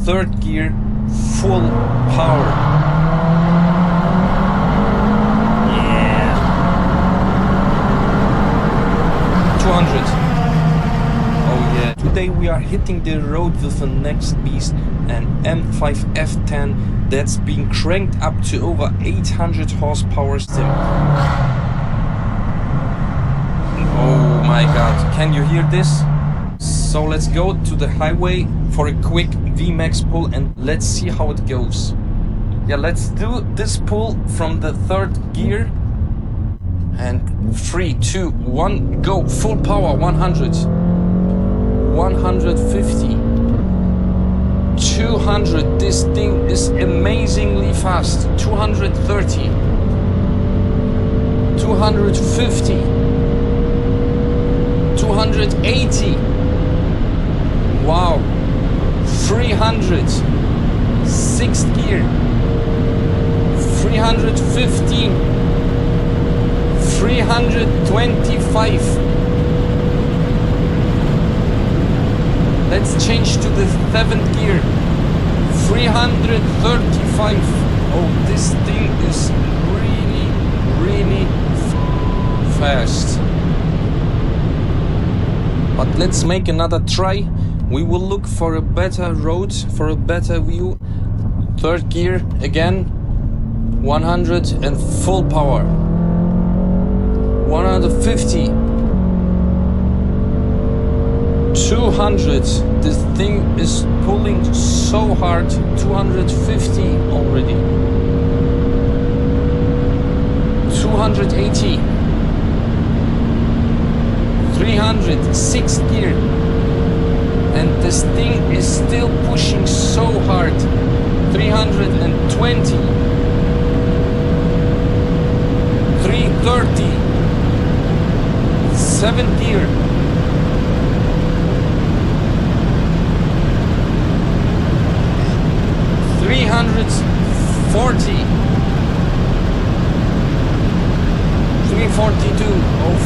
third gear, full power. Yeah. 200. Oh yeah. Today we are hitting the road with the next beast, an M5 F10 that's being cranked up to over 800 horsepower still. Oh my god, can you hear this? So let's go to the highway for a quick Vmax pull and let's see how it goes. Yeah, let's do this pull from the third gear. And 3, 2, 1, go! Full power, 100, 150, 200. This thing is amazingly fast. 230, 250, 280. Wow. 300. Sixth gear. 315. 325. Let's change to the seventh gear. 335. Oh, this thing is really fast. But let's make another try. We will look for a better road, for a better view. Third gear again. 100 and full power. 150, 200. This thing is pulling so hard. 250 already. 280, 300, sixth gear. And this thing is still pushing so hard. 320, 330. Seventh gear. 340. 342. Oh,